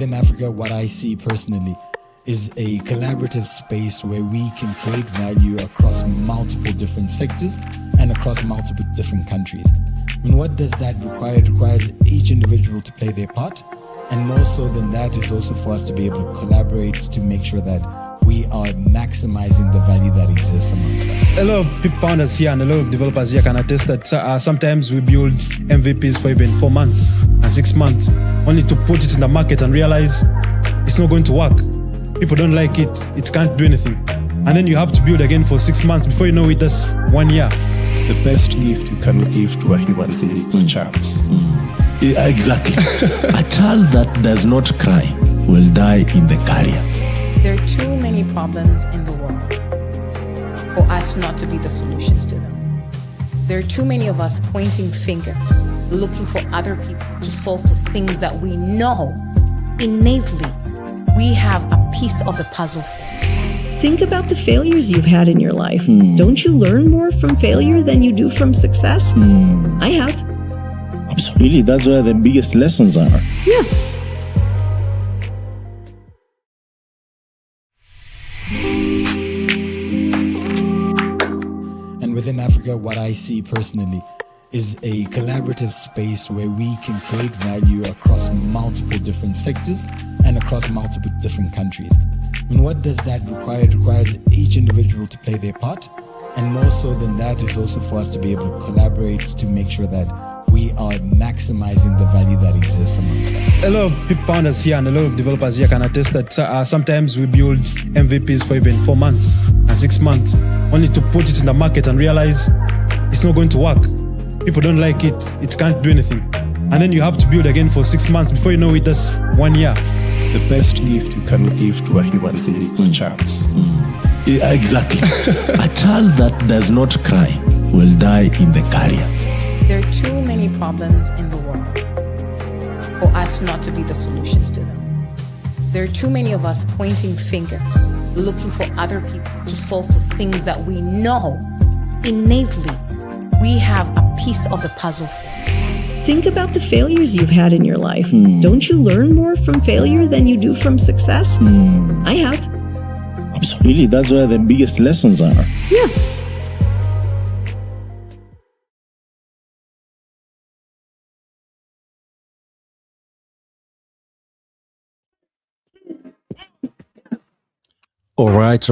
within Africa, what I see personally is a collaborative space where we can create value across multiple different sectors and across multiple different countries. And what does that require? It requires each individual to play their part. And more so than that is also for us to be able to collaborate to make sure that we are maximizing the value that exists amongst us. A lot of people founders here and a lot of developers here can attest that sometimes we build MVPs for even 4 months and 6 months, only to put it in the market and realize it's not going to work. People don't like it, it can't do anything. And then you have to build again for 6 months. Before you know it, that's 1 year. The best gift you can give to a human being is a chance. Yeah, exactly. A child that does not cry will die in the career. There are too many problems in the world for us not to be the solutions to them. There are too many of us pointing fingers, looking for other people to solve for things that we know innately we have a piece of the puzzle for. Think about the failures you've had in your life. Don't you learn more from failure than you do from success? I have. Absolutely, that's where the biggest lessons are. Yeah. And within Africa, what I see personally is a collaborative space where we can create value across multiple different sectors and across multiple different countries. And what does that require? It requires each individual to play their part. And more so than that is also for us to be able to collaborate to make sure that we are maximizing the value that exists amongst us. A lot of people founders here and a lot of developers here can attest that sometimes we build MVPs for even 4 months and 6 months, only to put it in the market and realize it's not going to work. People don't like it, it can't do anything. And then you have to build again for 6 months. Before you know it, that's 1 year. The best gift you can give to a human being is a chance. Yeah, exactly. A child that does not cry will die in the career. There are too many problems in the world for us not to be the solutions to them. There are too many of us pointing fingers, looking for other people to solve for things that we know innately we have a piece of the puzzle for. Think about the failures you've had in your life. Don't you learn more from failure than you do from success? I have. Absolutely, that's where the biggest lessons are. Yeah. All right.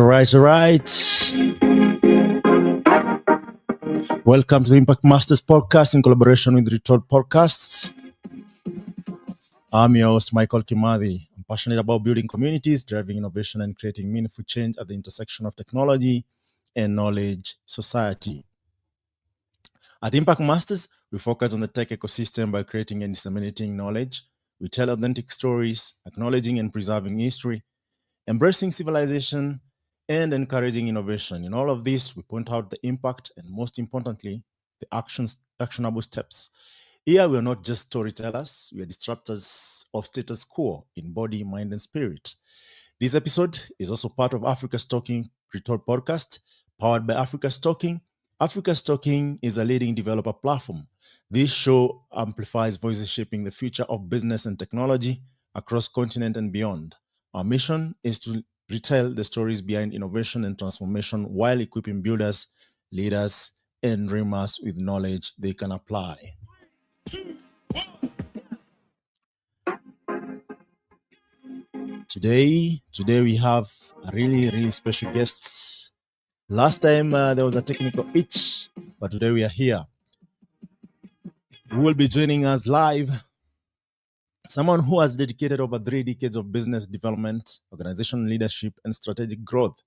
Welcome to the Impact Masters podcast in collaboration with Retold Podcasts. I'm your host, Michael Kimathi. I'm passionate about building communities, driving innovation, and creating meaningful change at the intersection of technology and knowledge society. At Impact Masters, we focus on the tech ecosystem by creating and disseminating knowledge. We tell authentic stories, acknowledging and preserving history, embracing civilization, and encouraging innovation. In all of this, we point out the impact and, most importantly, the actionable steps. Here, we are not just storytellers, we are disruptors of status quo in body, mind, and spirit. This episode is also part of Africa's Talking Retold podcast, powered by Africa's Talking. Africa's Talking is a leading developer platform. This show amplifies voices shaping the future of business and technology across continent and beyond. Our mission is to retell the stories behind innovation and transformation while equipping builders, leaders, and dreamers with knowledge they can apply. Today we have a really special guests. Last time there was a technical itch, but today we are here. Who will be joining us live? Someone who has dedicated over 3 decades of business development, organizational leadership, and strategic growth.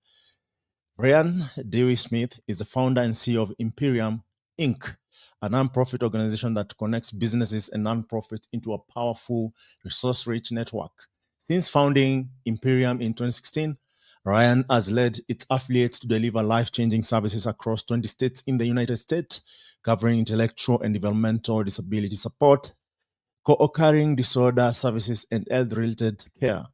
Ryan Dewey Smith is the founder and CEO of Inperium, Inc., a non-profit organization that connects businesses and non-profits into a powerful, resource-rich network. Since founding Inperium in 2016, Ryan has led its affiliates to deliver life-changing services across 20 states in the United States, covering intellectual and developmental disability support, co-occurring disorder services, and health-related care.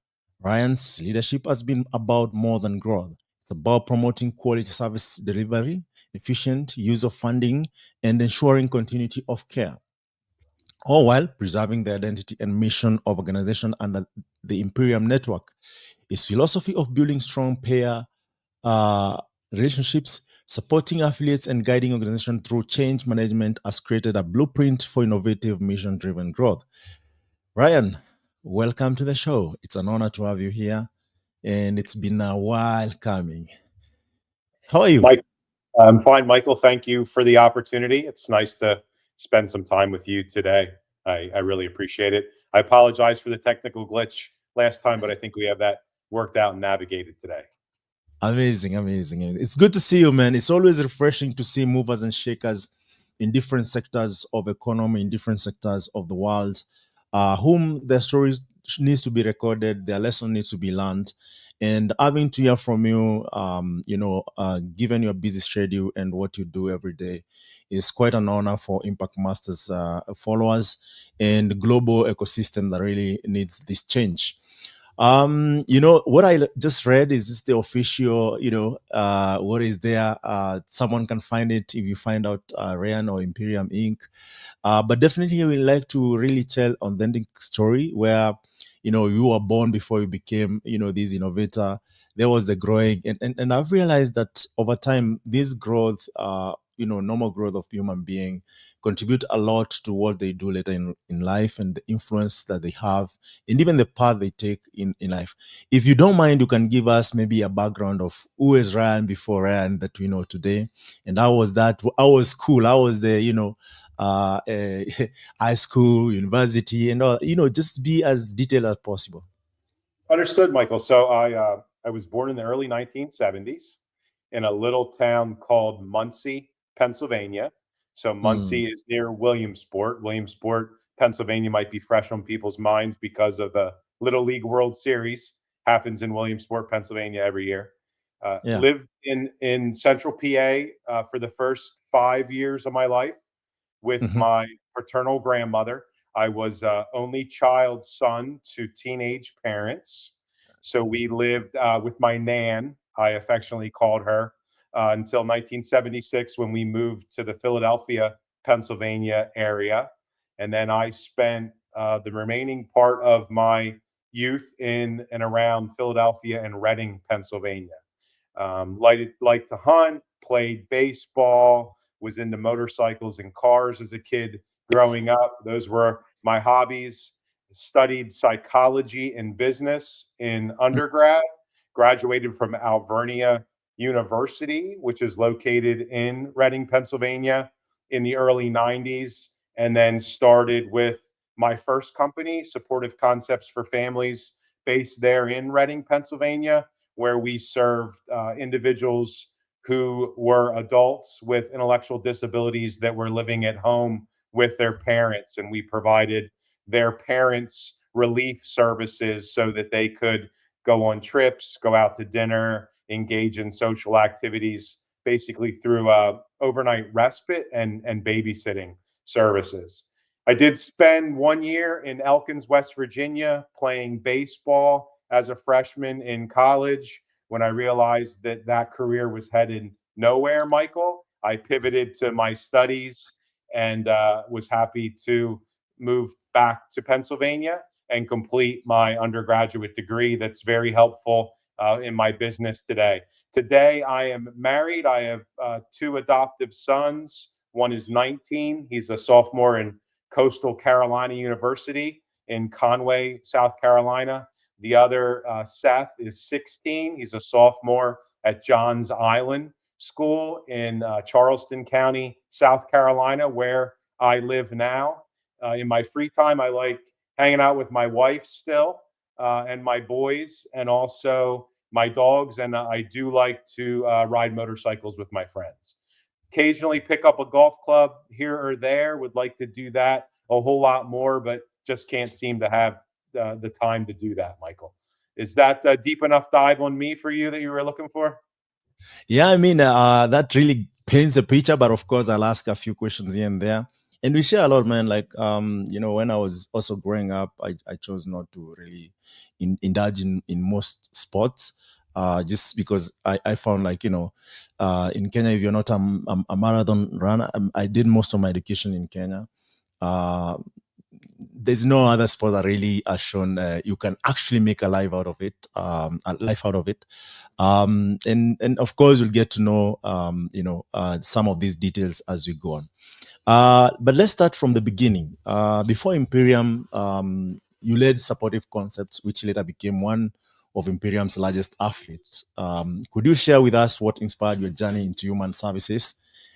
Ryan's leadership has been about more than growth. It's about promoting quality service delivery, efficient use of funding, and ensuring continuity of care, all while preserving the identity and mission of organization under the Imperium network. His philosophy of building strong pair relationships, supporting affiliates, and guiding organizations through change management has created a blueprint for innovative, mission-driven growth. Ryan, welcome to the show. It's an honor to have you here, and it's been a while coming. How are you? Mike, I'm fine, Michael. Thank you for the opportunity. It's nice to spend some time with you today. I really appreciate it. I apologize for the technical glitch last time, but I think we have that worked out and navigated today. Amazing. It's good to see you, man. It's always refreshing to see movers and shakers in different sectors of economy, in different sectors of the world, whom their story needs to be recorded, their lesson needs to be learned. And having to hear from you, given your busy schedule and what you do every day, is quite an honor for Impact Masters followers and the global ecosystem that really needs this change. What I just read is just the official, what is there. Someone can find it if you find out Ryan or Imperium Inc. But definitely we like to really tell authentic story where, you were born before you became, this innovator. There was the growing, and I've realized that over time, this growth, normal growth of human being contribute a lot to what they do later in life and the influence that they have and even the path they take in life. If you don't mind, you can give us maybe a background of who is Ryan before Ryan that we know today. And how was that? How was school? How was the, high school, university, and all, just be as detailed as possible. Understood, Michael. So I was born in the early 1970s in a little town called Muncie, Pennsylvania. So Muncie is near Williamsport. Williamsport, Pennsylvania might be fresh on people's minds because of the Little League World Series happens in Williamsport, Pennsylvania every year. Lived in Central PA for the first 5 years of my life with my paternal grandmother. I was only child son to teenage parents. So we lived with my Nan, I affectionately called her, until 1976 when we moved to the Philadelphia, Pennsylvania area. And then I spent the remaining part of my youth in and around Philadelphia and Reading, Pennsylvania. Liked to hunt, played baseball, was into motorcycles and cars as a kid growing up. Those were my hobbies. Studied psychology and business in undergrad, graduated from Alvernia University, which is located in Reading, Pennsylvania, in the early 90s, and then started with my first company, Supportive Concepts for Families, based there in Reading, Pennsylvania, where we served individuals who were adults with intellectual disabilities that were living at home with their parents, and we provided their parents relief services so that they could go on trips, go out to dinner, engage in social activities, basically through overnight respite and babysitting services. I did spend 1 year in Elkins, West Virginia, playing baseball as a freshman in college. When I realized that that career was headed nowhere, Michael, I pivoted to my studies and was happy to move back to Pennsylvania and complete my undergraduate degree that's very helpful in my business today. Today, I am married. I have 2 adoptive sons. One is 19. He's a sophomore in Coastal Carolina University in Conway, South Carolina. The other, Seth, is 16. He's a sophomore at Johns Island School in Charleston County, South Carolina, where I live now. In my free time, I like hanging out with my wife still and my boys, and also my dogs. And I do like to ride motorcycles with my friends. Occasionally pick up a golf club here or there. Would like to do that a whole lot more, but just can't seem to have the time to do that, Michael. Is that a deep enough dive on me for you that you were looking for? Yeah, I mean, that really paints a picture, but of course, I'll ask a few questions here and there. And we share a lot, man. Like, when I was also growing up, I chose not to really indulge in most sports, just because I found like, in Kenya, if you're not a marathon runner, I did most of my education in Kenya. there's no other sport that really has shown you can actually make a life out of it, and of course we'll get to know some of these details as we go on. But let's start from the beginning. Before Imperium, you led Supportive Concepts, which later became one of Imperium's largest athletes. Could you share with us what inspired your journey into human services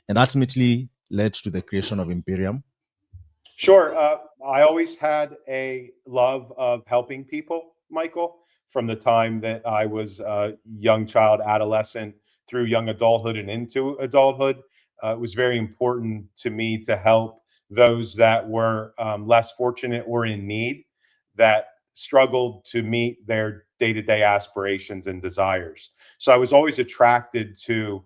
and ultimately led to the creation of Imperium? Sure. I always had a love of helping people, Michael, from the time that I was a young child, adolescent, through young adulthood and into adulthood. It was very important to me to help those that were less fortunate or in need, that struggled to meet their day to day aspirations and desires. So I was always attracted to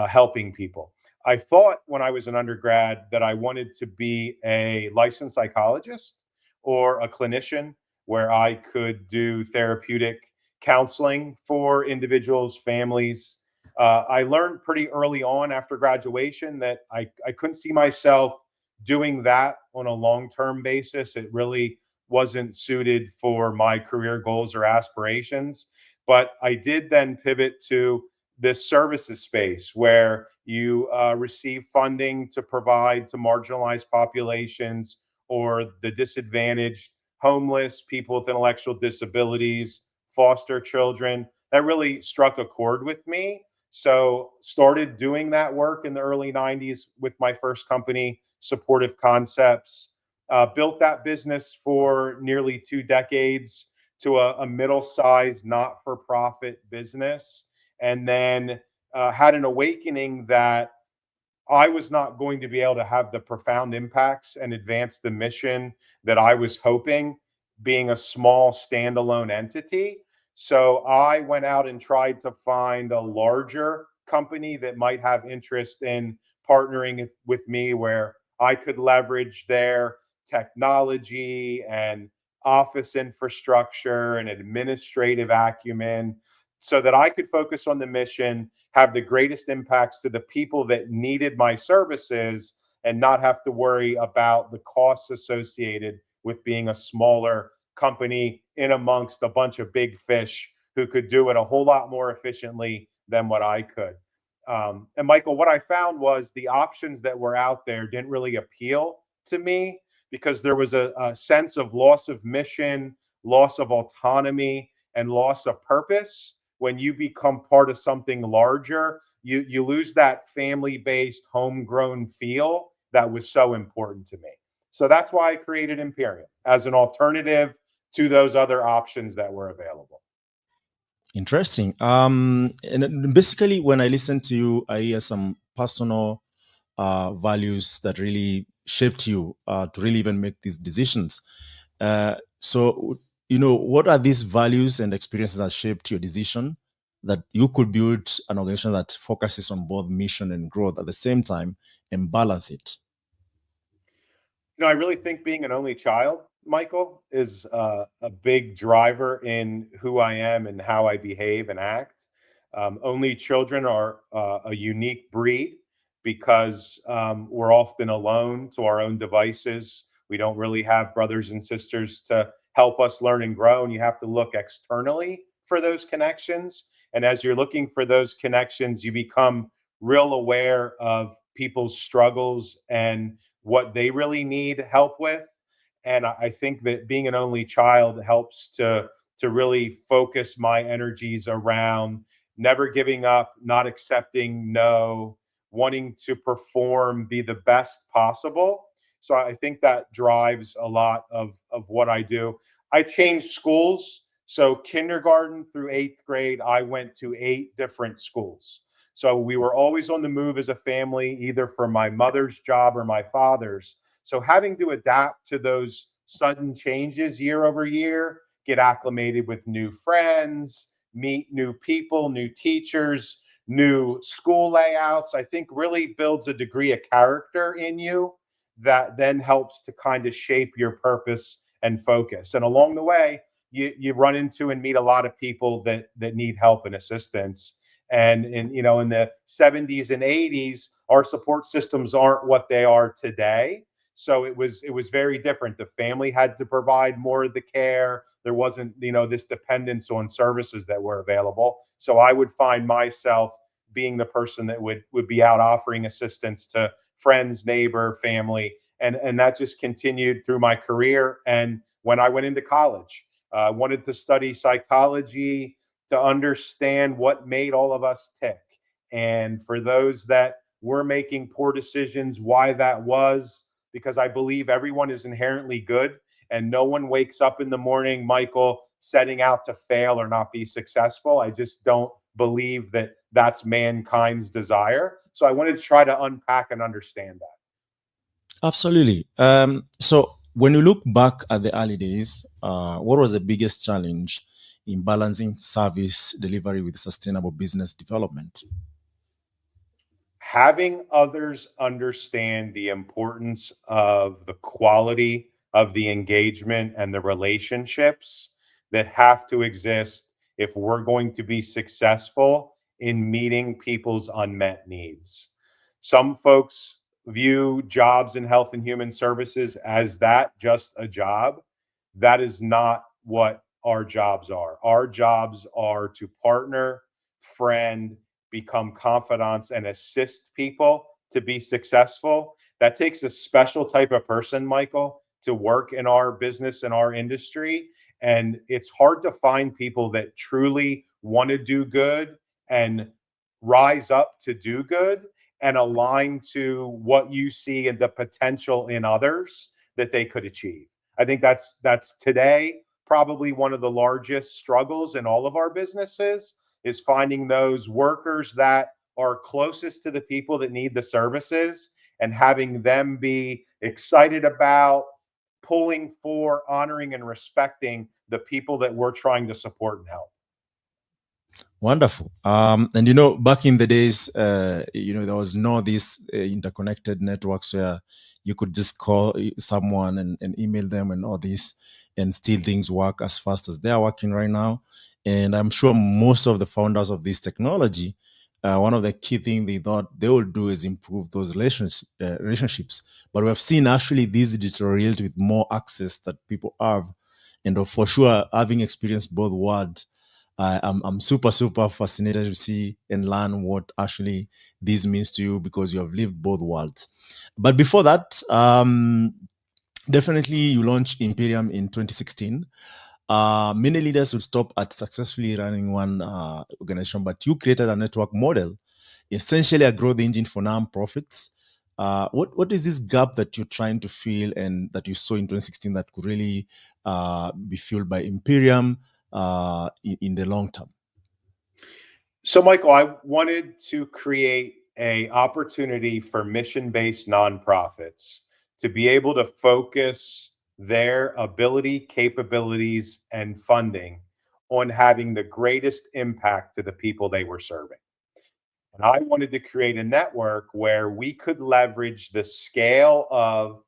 helping people. I thought when I was an undergrad that I wanted to be a licensed psychologist or a clinician where I could do therapeutic counseling for individuals, families. I learned pretty early on after graduation that I couldn't see myself doing that on a long term basis. It really wasn't suited for my career goals or aspirations. But I did then pivot to this services space where you receive funding to provide to marginalized populations or the disadvantaged, homeless, people with intellectual disabilities, foster children. That really struck a chord with me. So started doing that work in the early 90s with my first company, Supportive Concepts. Built that business for nearly 2 decades to a middle-sized, not-for-profit business, and then had an awakening that I was not going to be able to have the profound impacts and advance the mission that I was hoping, being a small standalone entity. So I went out and tried to find a larger company that might have interest in partnering with me, where I could leverage their technology and office infrastructure and administrative acumen so that I could focus on the mission, have the greatest impacts to the people that needed my services, and not have to worry about the costs associated with being a smaller company in amongst a bunch of big fish who could do it a whole lot more efficiently than what I could. And Michael, what I found was the options that were out there didn't really appeal to me because there was a sense of loss of mission, loss of autonomy, and loss of purpose. When you become part of something larger, you lose that family-based, homegrown feel that was so important to me. So that's why I created Imperium as an alternative to those other options that were available. Interesting. And basically, when I listen to you, I hear some personal values that really shaped you to really even make these decisions. So, what are these values and experiences that shaped your decision that you could build an organization that focuses on both mission and growth at the same time and balance it? I really think being an only child, Michael, is a big driver in who I am and how I behave and act. Only children are a unique breed because we're often alone to our own devices. We don't really have brothers and sisters to help us learn and grow, and you have to look externally for those connections. And as you're looking for those connections, you become real aware of people's struggles and what they really need help with. And I think that being an only child helps to really focus my energies around never giving up, not accepting no, wanting to perform, be the best possible. So I think that drives a lot of what I do. I changed schools. So kindergarten through 8th grade, I went to 8 different schools. So we were always on the move as a family, either for my mother's job or my father's. So having to adapt to those sudden changes year over year, get acclimated with new friends, meet new people, new teachers, new school layouts, I think really builds a degree of character in you that then helps to kind of shape your purpose and focus. And along the way, you run into and meet a lot of people that need help and assistance. And in the 70s and 80s, our support systems aren't what they are today. So it was very different. The family had to provide more of the care. There wasn't, this dependence on services that were available. So I would find myself being the person that would be out offering assistance to friends, neighbor, family, and that just continued through my career. And when I went into college, I wanted to study psychology to understand what made all of us tick. And for those that were making poor decisions, why that was, because I believe everyone is inherently good and no one wakes up in the morning, Michael, setting out to fail or not be successful. I just don't believe that that's mankind's desire. So I wanted to try to unpack and understand that. Absolutely. So when you look back at the early days, what was the biggest challenge in balancing service delivery with sustainable business development? Having others understand the importance of the quality of the engagement and the relationships that have to exist if we're going to be successful in meeting people's unmet needs. Some folks view jobs in health and human services as that, just a job. That is not what our jobs are. Our jobs are to partner, friend, become confidants, and assist people to be successful. That takes a special type of person, Michael, to work in our business and our industry. And it's hard to find people that truly want to do good and rise up to do good and align to what you see and the potential in others that they could achieve. I think that's today probably one of the largest struggles in all of our businesses, is finding those workers that are closest to the people that need the services and having them be excited about, pulling for, honoring, and respecting the people that we're trying to support and help. Wonderful. And back in the days, there was no these interconnected networks where you could just call someone and email them and all this, and still things work as fast as they are working right now. And I'm sure most of the founders of this technology, one of the key things they thought they would do is improve those relationships. But we have seen actually these deteriorate with more access that people have. And for sure, having experienced both worlds, I'm super fascinated to see and learn what actually this means to you, because you have lived both worlds. But before that, definitely you launched Imperium in 2016. Many leaders would stop at successfully running one organization, but you created a network model, essentially a growth engine for nonprofits. What is this gap that you're trying to fill and that you saw in 2016 that could really be filled by Imperium in the long term? So, Michael, I wanted to create an opportunity for mission-based nonprofits to be able to focus their ability, capabilities, and funding on having the greatest impact to the people they were serving. And I wanted to create a network where we could leverage the scale of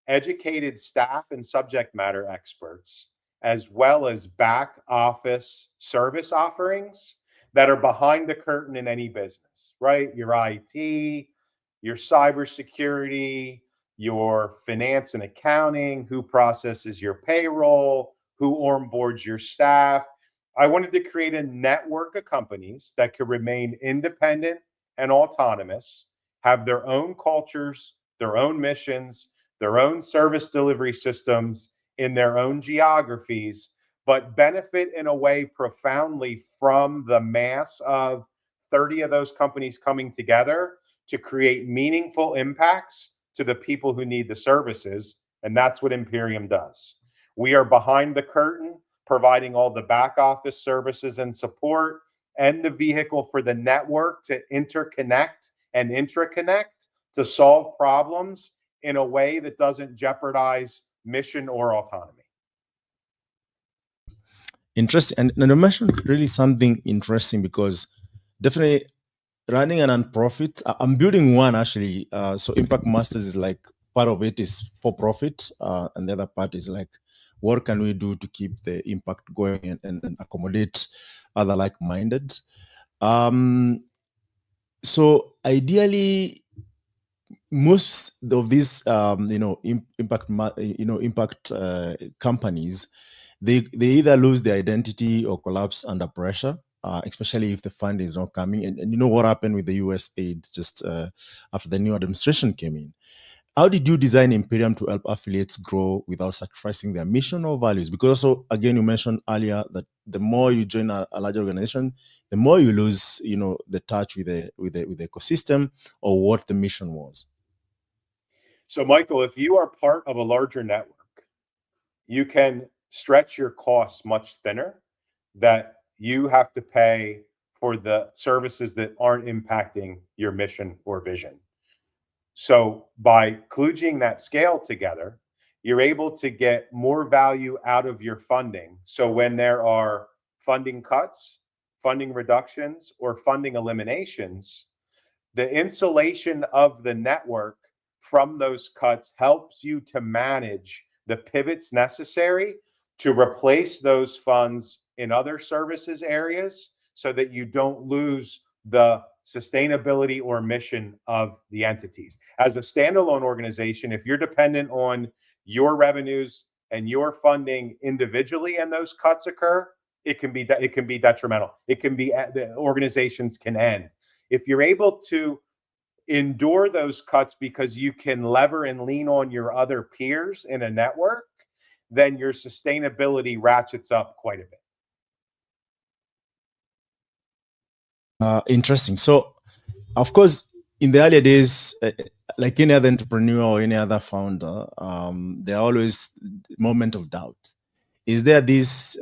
educated staff and subject matter experts, as well as back office service offerings that are behind the curtain in any business, right? Your IT, your cybersecurity, your finance and accounting, who processes your payroll, who onboards your staff. I wanted to create a network of companies that could remain independent and autonomous, have their own cultures, their own missions, their own service delivery systems in their own geographies, but benefit in a way profoundly from the mass of 30 of those companies coming together to create meaningful impacts to the people who need the services. And that's what Imperium does. We are behind the curtain, providing all the back office services and support and the vehicle for the network to interconnect and intraconnect to solve problems in a way that doesn't jeopardize mission or autonomy. Interesting. And you mentioned really something interesting, because definitely running a nonprofit, I'm building one actually. So Impact Masters is like, part of it is for profit, and the other part is like, what can we do to keep the impact going and accommodate other like-minded? So ideally, most of these impact companies, they either lose their identity or collapse under pressure, especially if the fund is not coming. And you know what happened with the US aid just after the new administration came in. How did you design Imperium to help affiliates grow without sacrificing their mission or values? Because also, again, you mentioned earlier that the more you join a large organization, the more you lose, the touch with the ecosystem or what the mission was. So, Michael, if you are part of a larger network, you can stretch your costs much thinner, that you have to pay for the services that aren't impacting your mission or vision. So by kludging that scale together, you're able to get more value out of your funding. So when there are funding cuts, funding reductions, or funding eliminations, the insulation of the network from those cuts helps you to manage the pivots necessary to replace those funds in other services areas so that you don't lose the sustainability or mission of the entities. As a standalone organization, if you're dependent on your revenues and your funding individually and those cuts occur, it can be detrimental. It can be the organizations can end. If you're able to endure those cuts because you can lever and lean on your other peers in a network, then your sustainability ratchets up quite a bit. Interesting. So, of course, in the earlier days, like any other entrepreneur or any other founder, there are always moment of doubt. Is there this,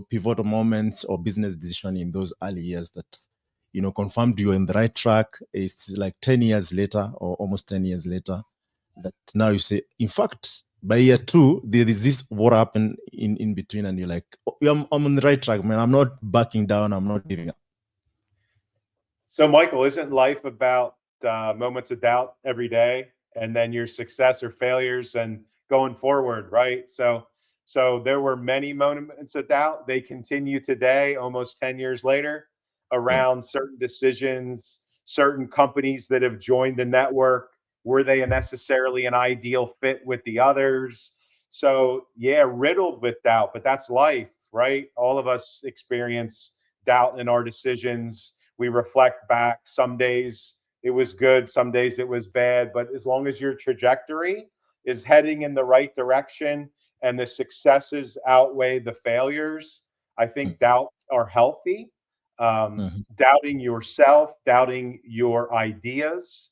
pivotal moments or business decision in those early years that, confirmed you're in the right track? It's like 10 years later or almost 10 years later that now you say, in fact, by year 2, there is this what happened in between, and you're like, oh, I'm on the right track, man. I'm not backing down. I'm not giving up. So, Michael, isn't life about moments of doubt every day, and then your success or failures and going forward, right? So there were many moments of doubt. They continue today, almost 10 years later, Yeah. around certain decisions, certain companies that have joined the network. Were they necessarily an ideal fit with the others? So, yeah, riddled with doubt, but that's life, right? All of us experience doubt in our decisions. We reflect back. Some days it was good, some days it was bad. But as long as your trajectory is heading in the right direction and the successes outweigh the failures, I think doubts are healthy. Mhm. Doubting yourself, doubting your ideas,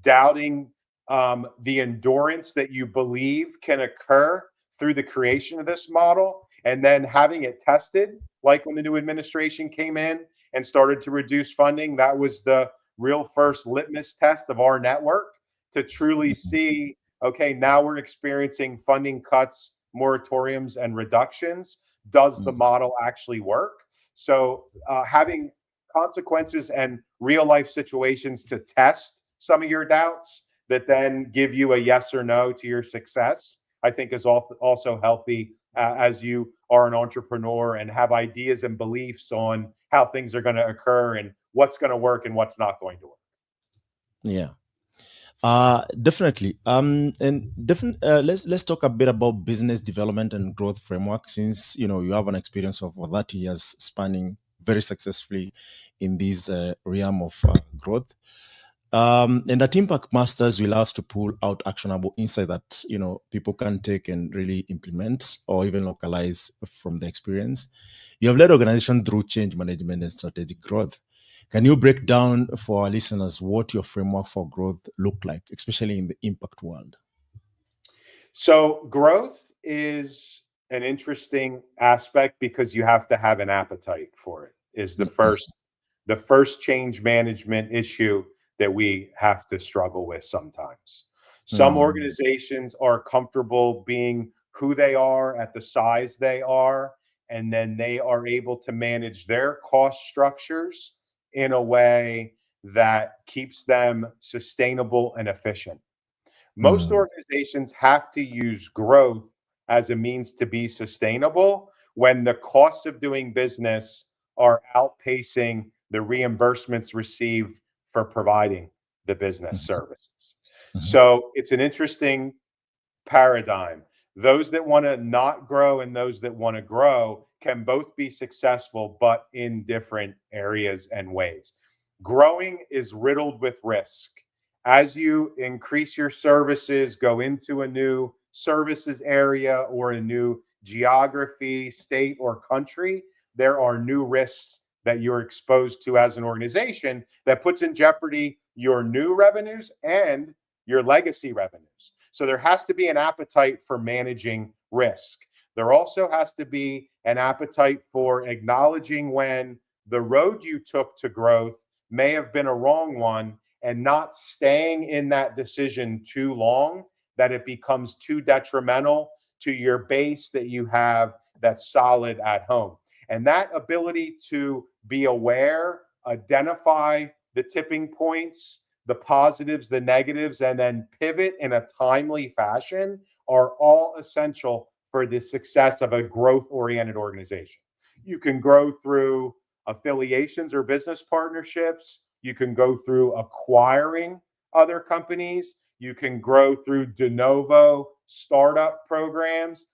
doubting the endurance that you believe can occur through the creation of this model, and then having it tested, like when the new administration came in and started to reduce funding. That was the real first litmus test of our network to truly see, okay, now we're experiencing funding cuts, moratoriums, and reductions. Does the model actually work? So having consequences and real life situations to test some of your doubts that then give you a yes or no to your success, I think is also healthy as you are an entrepreneur and have ideas and beliefs on how things are going to occur and what's going to work and what's not going to work. Yeah. Definitely. And different. Let's talk a bit about business development and growth framework, since you have an experience of 30 years spanning very successfully in this realm of growth. And at Impact Masters, we love to pull out actionable insight that people can take and really implement or even localize from the experience. You have led organization through change management and strategic growth. Can you break down for our listeners what your framework for growth look like, especially in the impact world? So growth is an interesting aspect because you have to have an appetite for it. Is the first change management issue that we have to struggle with sometimes. Some Mm, organizations are comfortable being who they are at the size they are, and then they are able to manage their cost structures in a way that keeps them sustainable and efficient. Most mm, organizations have to use growth as a means to be sustainable when the costs of doing business are outpacing the reimbursements received for providing the business mm, services. So it's an interesting paradigm. Those that want to not grow and those that want to grow can both be successful, but in different areas and ways. Growing is riddled with risk. As you increase your services, go into a new services area or a new geography, state, or country, there are new risks that you're exposed to as an organization that puts in jeopardy your new revenues and your legacy revenues. So there has to be an appetite for managing risk. There also has to be an appetite for acknowledging when the road you took to growth may have been a wrong one and not staying in that decision too long that it becomes too detrimental to your base that you have that's solid at home. And that ability to be aware, identify the tipping points, the positives, the negatives, and then pivot in a timely fashion are all essential for the success of a growth oriented organization. You can grow through affiliations or business partnerships. You can go through acquiring other companies. You can grow through de novo startup programs.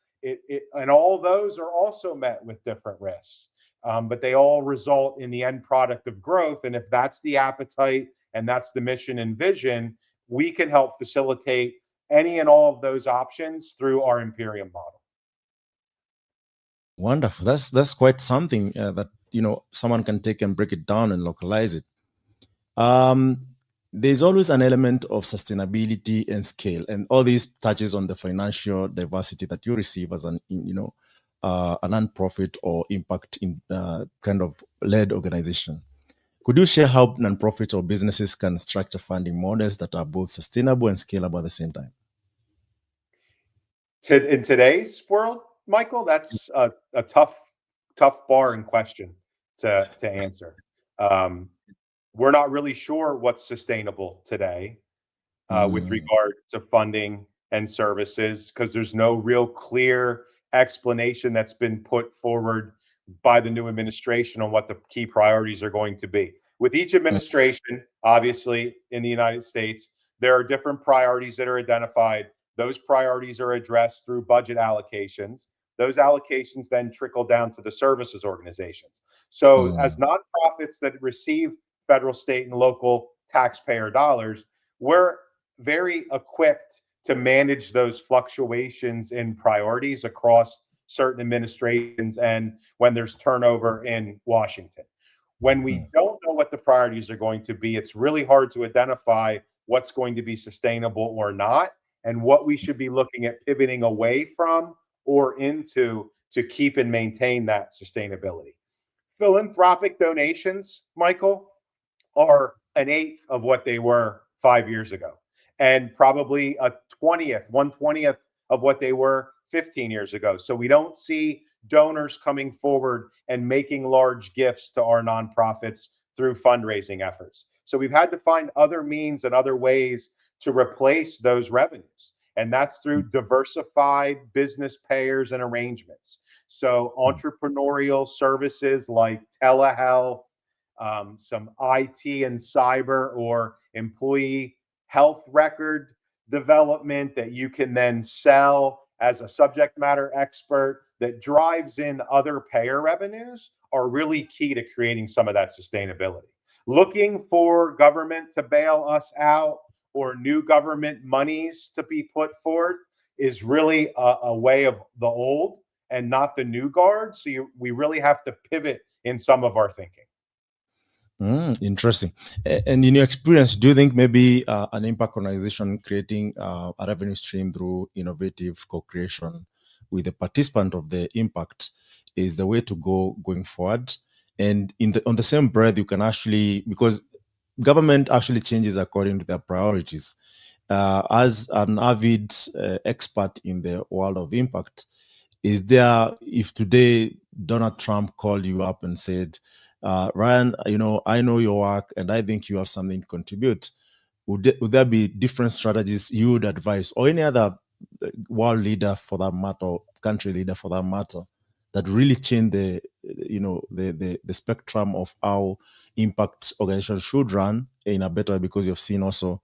And all those are also met with different risks. But they all result in the end product of growth. And if that's the appetite and that's the mission and vision, we can help facilitate any and all of those options through our Imperium model. Wonderful. That's quite something that someone can take and break it down and localize it. There's always an element of sustainability and scale, and all these touches on the financial diversity that you receive as a nonprofit or impact in kind of led organization. Could you share how nonprofits or businesses can structure funding models that are both sustainable and scalable at the same time? In today's world, Michael, that's a tough bar in question to answer. We're not really sure what's sustainable today with regard to funding and services because there's no real clear explanation that's been put forward by the new administration on what the key priorities are going to be. With each administration, obviously, in the United States, there are different priorities that are identified. Those priorities are addressed through budget allocations. Those allocations then trickle down to the services organizations. So, as nonprofits that receive federal, state, and local taxpayer dollars, we're very equipped to manage those fluctuations in priorities across certain administrations and when there's turnover in Washington. When we don't know what the priorities are going to be, it's really hard to identify what's going to be sustainable or not, and what we should be looking at pivoting away from or into to keep and maintain that sustainability. Philanthropic donations, Michael, are an eighth of what they were 5 years ago, and probably a 1/20th of what they were 15 years ago. So we don't see donors coming forward and making large gifts to our nonprofits through fundraising efforts. So we've had to find other means and other ways to replace those revenues. And that's through diversified business payers and arrangements. So entrepreneurial services like telehealth, some IT and cyber or employee health record development that you can then sell as a subject matter expert that drives in other payer revenues are really key to creating some of that sustainability. Looking for government to bail us out or new government monies to be put forth is really a way of the old and not the new guard. So we really have to pivot in some of our thinking. Interesting. And in your experience, do you think maybe an impact organization creating a revenue stream through innovative co-creation with the participant of the impact is the way to go going forward? And on the same breath, you can actually, because government actually changes according to their priorities. As an avid expert in the world of impact, is there, if today Donald Trump called you up and said, Ryan, I know your work and I think you have something to contribute, would there be different strategies you would advise, or any other world leader for that matter, or country leader for that matter, that really change the spectrum of how impact organizations should run in a better way? Because you've seen also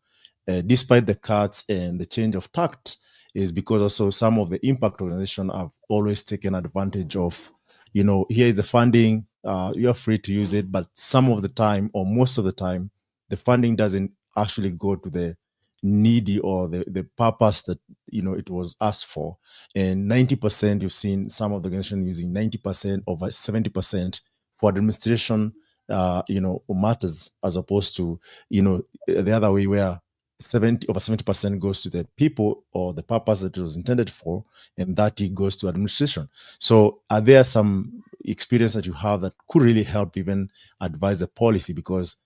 despite the cuts and the change of tact, is because also some of the impact organizations have always taken advantage of, here is the funding, you're free to use it, but some of the time, or most of the time, the funding doesn't actually go to the needy or the purpose that it was asked for. And 90%, you've seen some of the organizations using 90%, over 70% for administration matters, as opposed to the other way, where 70% goes to the people or the purpose that it was intended for, and 30 goes to administration. So are there some experience that you have that could really help even advise the policy? Because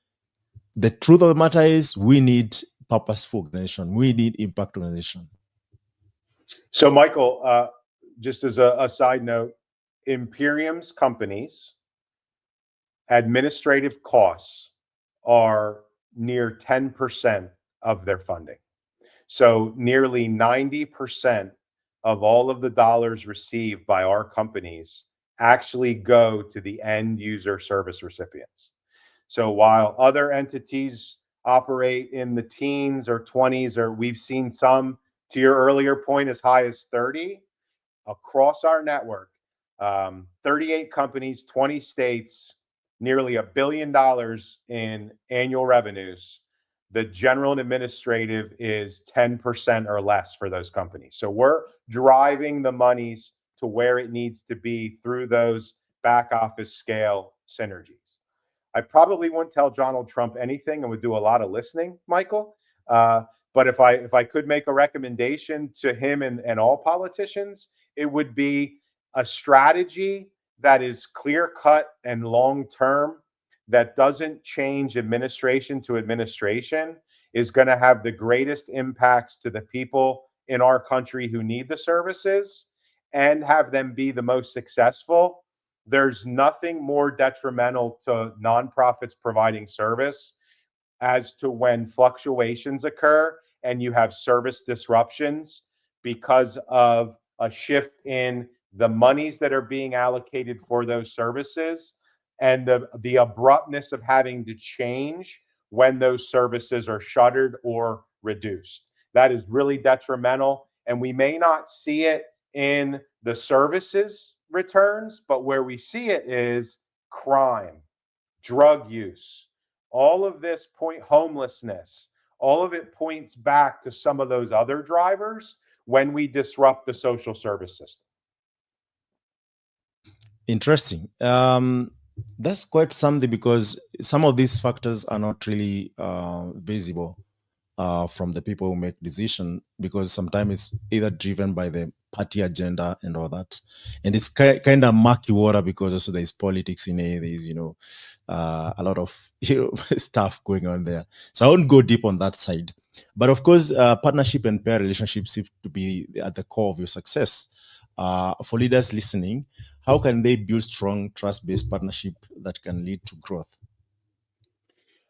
the truth of the matter is, we need purposeful organization, we need impact organization. So, Michael, just as a side note, Imperium's companies' administrative costs are near 10% of their funding. So nearly 90% of all of the dollars received by our companies actually go to the end user service recipients. So while other entities operate in the teens or 20s, or we've seen some, to your earlier point, as high as 30, across our network, 38 companies, 20 states, nearly $1 billion in annual revenues. The general and administrative is 10% or less for those companies. So we're driving the monies to where it needs to be through those back office scale synergies. I probably wouldn't tell Donald Trump anything and would do a lot of listening, Michael. But if I could make a recommendation to him and all politicians, it would be a strategy that is clear cut and long term, that doesn't change administration to administration, is going to have the greatest impacts to the people in our country who need the services, and have them be the most successful. There's nothing more detrimental to nonprofits providing service as to when fluctuations occur and you have service disruptions because of a shift in the monies that are being allocated for those services, and the abruptness of having to change when those services are shuttered or reduced. That is really detrimental, and we may not see it in the services returns, but where we see it is crime, drug use, all of this homelessness, all of it points back to some of those other drivers when we disrupt the social service system. Interesting. That's quite something, because some of these factors are not really visible from the people who make decision, because sometimes it's either driven by the party agenda and all that, and it's kind of murky water, because also there's politics in it. There's a lot of stuff going on there. So I won't go deep on that side. But of course, partnership and pair relationships seem to be at the core of your success. For leaders listening, how can they build strong trust-based partnership that can lead to growth?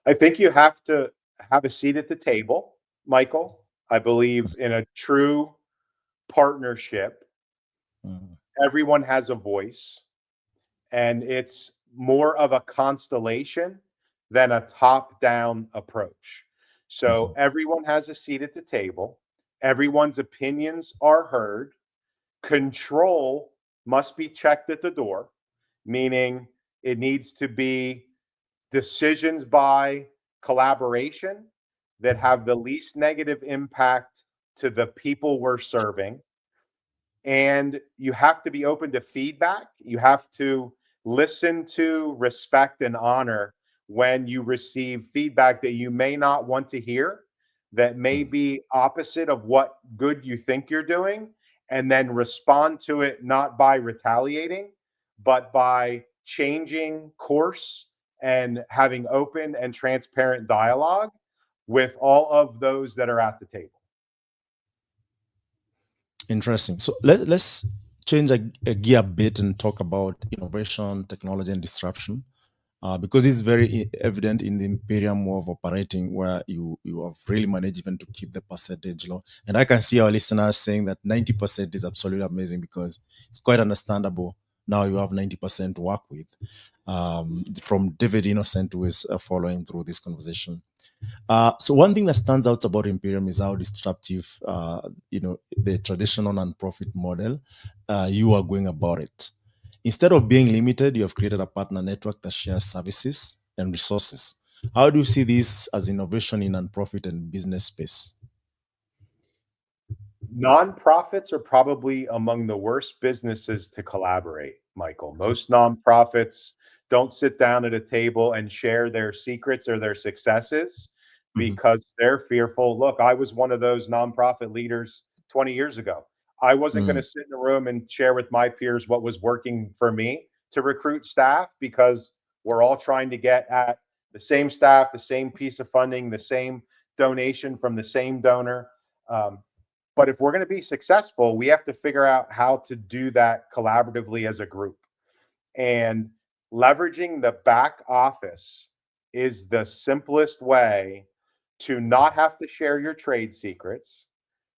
I think you have to have a seat at the table, Michael. I believe in a true partnership, everyone has a voice, and it's more of a constellation than a top-down approach. So everyone has a seat at the table, everyone's opinions are heard, control must be checked at the door, meaning it needs to be decisions by collaboration that have the least negative impact to the people we're serving. And you have to be open to feedback. You have to listen to, respect, and honor when you receive feedback that you may not want to hear, that may be opposite of what good you think you're doing, and then respond to it not by retaliating, but by changing course and having open and transparent dialogue with all of those that are at the table. Interesting. So let's change a gear a bit and talk about innovation, technology, and disruption, because it's very evident in the Imperium way of operating, where you have really managed even to keep the percentage low. And I can see our listeners saying that 90% is absolutely amazing, because it's quite understandable. Now you have 90% to work with. From David Innocent, who is following through this conversation. So one thing that stands out about Imperium is how disruptive, the traditional nonprofit model, you are going about it. Instead of being limited, you have created a partner network that shares services and resources. How do you see this as innovation in nonprofit and business space? Nonprofits are probably among the worst businesses to collaborate, Michael. Most nonprofits don't sit down at a table and share their secrets or their successes Mhm. because they're fearful. Look, I was one of those nonprofit leaders 20 years ago. I wasn't going Mm, to sit in a room and share with my peers what was working for me to recruit staff because we're all trying to get at the same staff, the same piece of funding, the same donation from the same donor. Um, but if we're going to be successful, we have to figure out how to do that collaboratively as a group. And leveraging the back office is the simplest way to not have to share your trade secrets,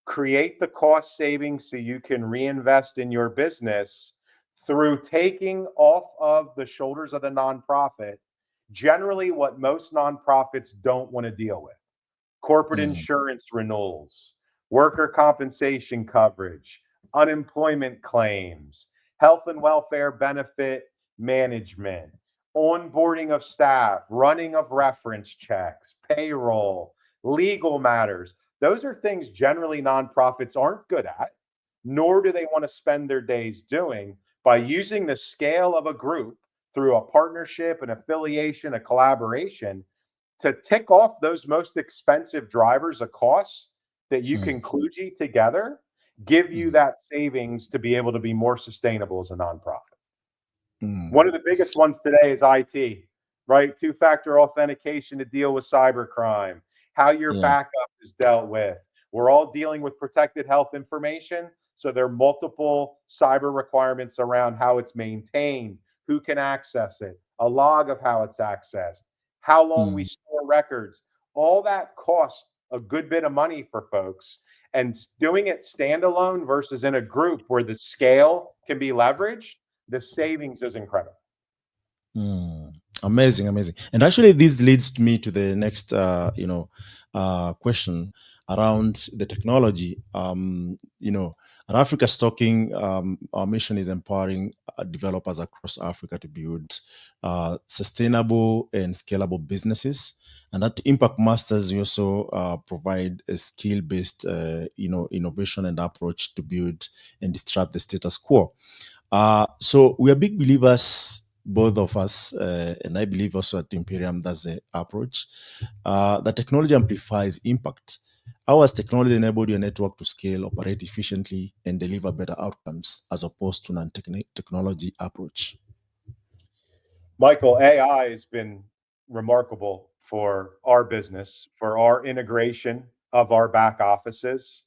create the cost savings so you can reinvest in your business through taking off of the shoulders of the nonprofit generally what most nonprofits don't want to deal with: corporate mm, insurance renewals, worker compensation coverage, unemployment claims, health and welfare benefit management, onboarding of staff, running of reference checks, payroll, legal matters. Those are things generally nonprofits aren't good at, nor do they want to spend their days doing. By using the scale of a group through a partnership, an affiliation, a collaboration, to tick off those most expensive drivers of costs that you mm, can kludgy together, give you mm, that savings to be able to be more sustainable as a nonprofit. One mm. of the biggest ones today is IT, right? Two-factor authentication to deal with cybercrime, how your Yeah. backup is dealt with. We're all dealing with protected health information, so there are multiple cyber requirements around how it's maintained, who can access it, a log of how it's accessed, how long we Mm, store records. All that costs a good bit of money for folks. And doing it standalone versus in a group where the scale can be leveraged, the savings is incredible. mm. Amazing, amazing. And actually, this leads me to the next, question around the technology. At Africa Stocking, our mission is empowering developers across Africa to build sustainable and scalable businesses. And at Impact Masters, we also provide a skill-based, innovation and approach to build and disrupt the status quo. So we are big believers, both of us, and I believe also at Imperium, that's the approach. That technology amplifies impact. How has technology enabled your network to scale, operate efficiently, and deliver better outcomes as opposed to non-technology approach? Michael, AI has been remarkable for our business, for our integration of our back offices,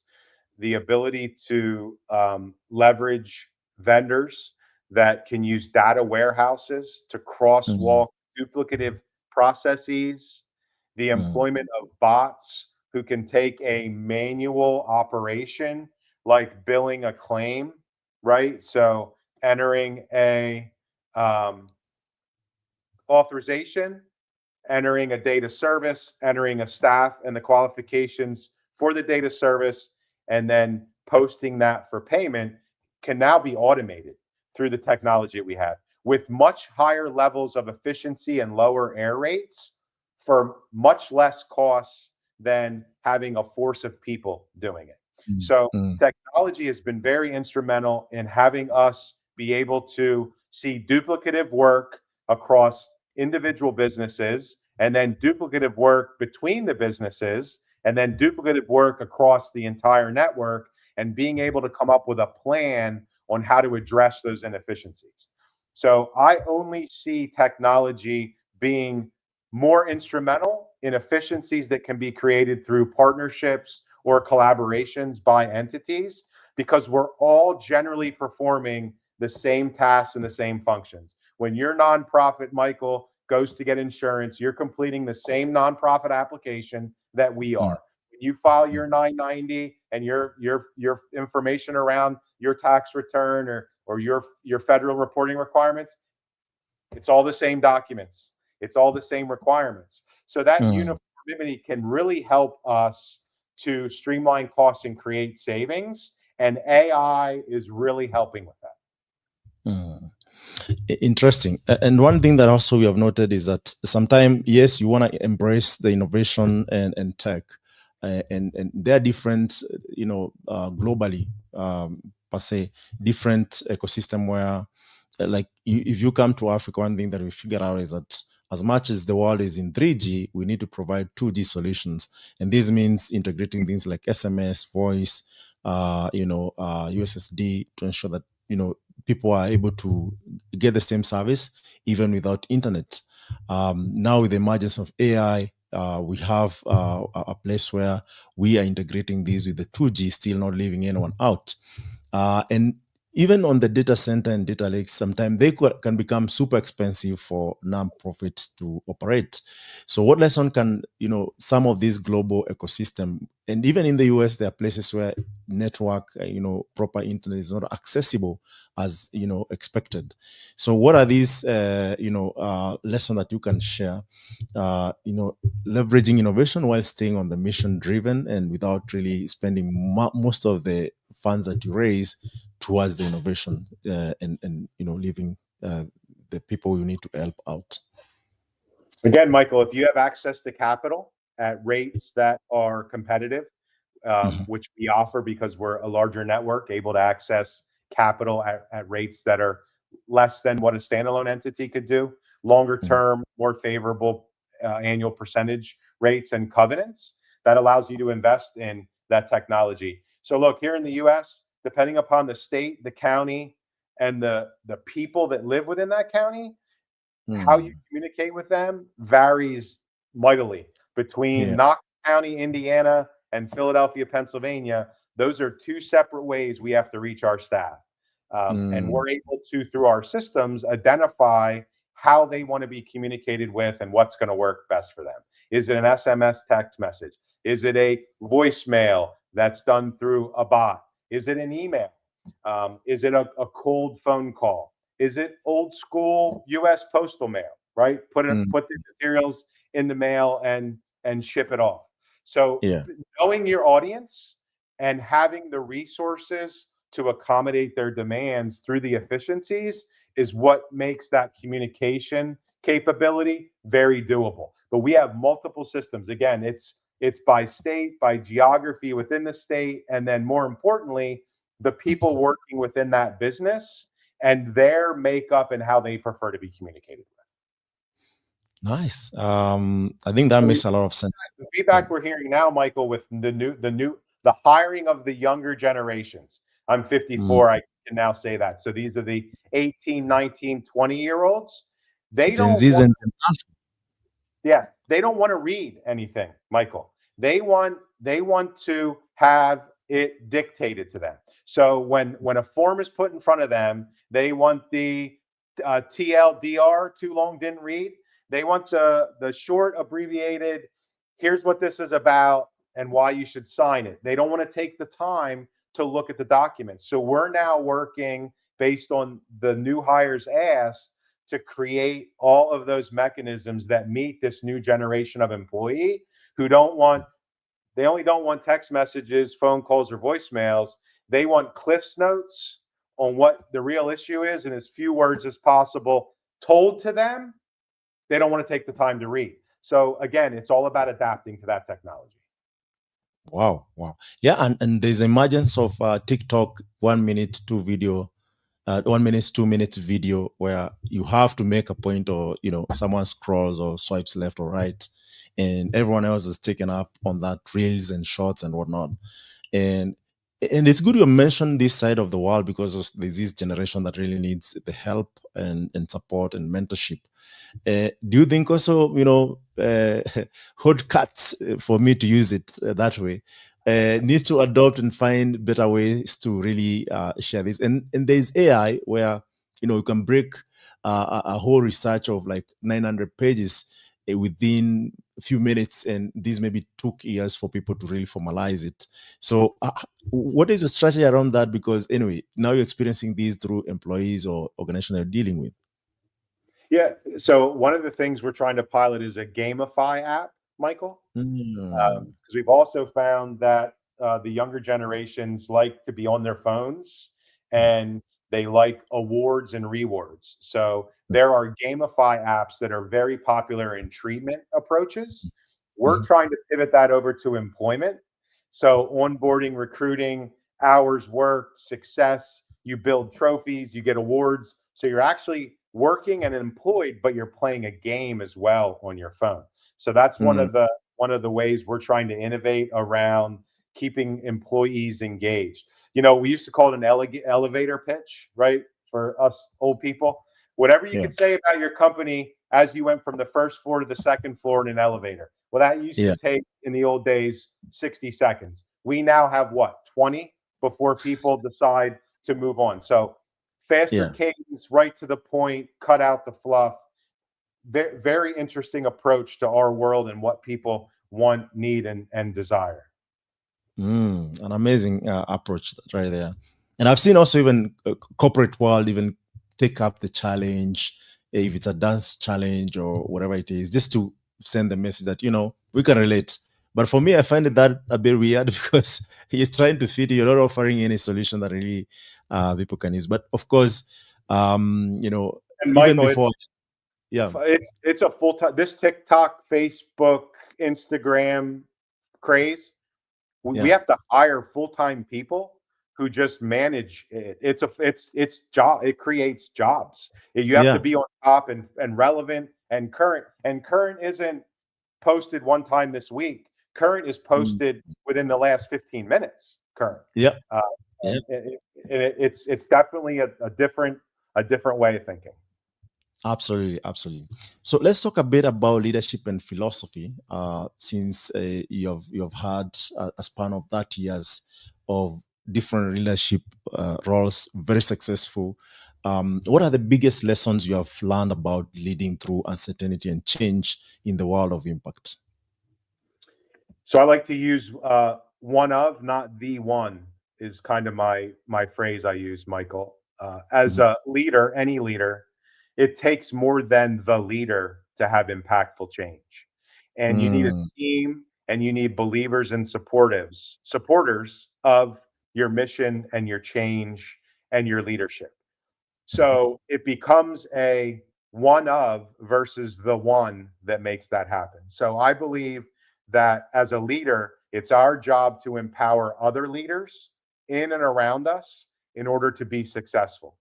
the ability to leverage vendors that can use data warehouses to Mm, crosswalk duplicative processes, the mm, employment of bots who can take a manual operation like billing a claim, right? So entering a authorization, entering a data service, entering a staff and the qualifications for the data service, and then posting that for payment can now be automated through the technology we have with much higher levels of efficiency and lower error rates for much less costs than having a force of people doing it. mm, So mm, technology has been very instrumental in having us be able to see duplicative work across individual businesses, and then duplicative work between the businesses, and then duplicative work across the entire network, and being able to come up with a plan on how to address those inefficiencies. So I only see technology being more instrumental in efficiencies that can be created through partnerships or collaborations by entities because we're all generally performing the same tasks and the same functions. When your nonprofit, Michael, goes to get insurance, you're completing the same nonprofit application that we mm, are. When you file mm, your 990 and your information around your tax return or your federal reporting requirements, it's all the same documents. It's all the same requirements. So that mm, uniformity anonymity can really help us to streamline costs and create savings. And AI is really helping with that. Interesting. And one thing that also we have noted is that sometimes, yes, you want to embrace the innovation and tech, and they're different, globally, per se, different ecosystem where, if you come to Africa, one thing that we figure out is that as much as the world is in 3G, we need to provide 2G solutions. And this means integrating things like SMS, voice, USSD to ensure that, people are able to get the same service even without internet. Now with the emergence of AI, we have a place where we are integrating these with the 2G, still not leaving anyone out. And even on the data center and data lakes, sometimes they can become super expensive for non-profits to operate. So what lesson can, some of these global ecosystem, and even in the US, there are places where network, proper internet is not accessible as, expected. So what are these, lessons that you can share, leveraging innovation while staying on the mission driven and without really spending most of the funds that you raise towards the innovation, and leaving the people you need to help out? Again, Michael, if you have access to capital at rates that are competitive, which we offer because we're a larger network, able to access capital at rates that are less than what a standalone entity could do, longer term, more favorable annual percentage rates and covenants, that allows you to invest in that technology. So look, here in the US, depending upon the state, the county, and the people that live within that county, how you communicate with them varies mightily. Between Knox County, Indiana, and Philadelphia, Pennsylvania, those are two separate ways we have to reach our staff. And we're able to, through our systems, identify how they want to be communicated with and what's going to work best for them. Is it an SMS text message? Is it a voicemail that's done through a bot? Is it an email? Is it a cold phone call? Is it old school U.S. postal mail, right? Put the materials in the mail and ship it off. So knowing your audience and having the resources to accommodate their demands through the efficiencies is what makes that communication capability very doable. But we have multiple systems. Again, it's by state, by geography within the state, and then more importantly, the people working within that business and their makeup and how they prefer to be communicated with. Nice. I think that makes a lot of sense. The feedback we're hearing now, Michael, with the hiring of the younger generations. I'm 54. I can now say that. So these are the 18, 19, 20-year-olds. They don't want to read anything, Michael. They want to have it dictated to them. So when a form is put in front of them, they want the TLDR, too long didn't read. They want the short abbreviated, here's what this is about and why you should sign it. They don't want to take the time to look at the documents. So we're now working based on the new hires asked to create all of those mechanisms that meet this new generation of employee who they only don't want text messages, phone calls, or voicemails. They want Cliff's notes on what the real issue is in as few words as possible, told to them. They don't want to take the time to read. So again, it's all about adapting to that technology. Wow. Yeah, and there's emergence of TikTok 1 minute, 2 video, 1 minute, 2 minutes video where you have to make a point, or someone scrolls or swipes left or right, and everyone else is taken up on that reels and shorts and whatnot. And it's good you mentioned this side of the world because there's this generation that really needs the help and support and mentorship. Do you think also, hot cuts, for me to use it that way, need to adopt and find better ways to really share this? And there's AI where, you can break a whole research of like 900 pages within a few minutes, and this maybe took years for people to really formalize it. So what is your strategy around that? Because anyway, now you're experiencing these through employees or organizations you're dealing with. Yeah. So one of the things we're trying to pilot is a gamify app Michael. Mm. Because we've also found that the younger generations like to be on their phones and they like awards and rewards. So there are gamify apps that are very popular in treatment approaches. We're Mhm. trying to pivot that over to employment. So onboarding, recruiting, hours worked, success, you build trophies, you get awards. So you're actually working and employed, but you're playing a game as well on your phone. So that's Mm. one of the ways we're trying to innovate around keeping employees engaged. You know, we used to call it an elevator pitch, right? For us old people, whatever you Yeah. could say about your company as you went from the first floor to the second floor in an elevator. Well, that used to Yeah. take in the old days 60 seconds. We now have what, 20 before people decide to move on. So faster Yeah. cadence, right to the point, cut out the fluff. Very, very interesting approach to our world and what people want, need, and desire. An amazing approach right there. And I've seen also even corporate world even take up the challenge, if it's a dance challenge or whatever it is, just to send the message that, we can relate. But for me, I find that a bit weird because you're trying to fit, you're not offering any solution that really people can use. But of course, And even Michael, before, yeah, it's a full time. This TikTok, Facebook, Instagram craze. We yeah, have to hire full time people who just manage it. It's job. It creates jobs. You have to yeah. be on top and relevant and current. And current isn't posted one time this week. Current is Mm. posted within the last 15 minutes. Current. Yeah. Uh, Yeah. it's definitely a different way of thinking. Absolutely, absolutely. So let's talk a bit about leadership and philosophy. Since you've had a span of 30 years of different leadership roles, very successful. What are the biggest lessons you have learned about leading through uncertainty and change in the world of impact? So I like to use one of, not the one, is kind of my phrase I use, Michael. As Mhm. a leader, any leader, it takes more than the leader to have impactful change, and you need a Mm, team, and you need believers and supporters of your mission and your change and your leadership. mhm, So it becomes a one of versus the one that makes that happen. So I believe that as a leader, it's our job to empower other leaders in and around us in order to be successful.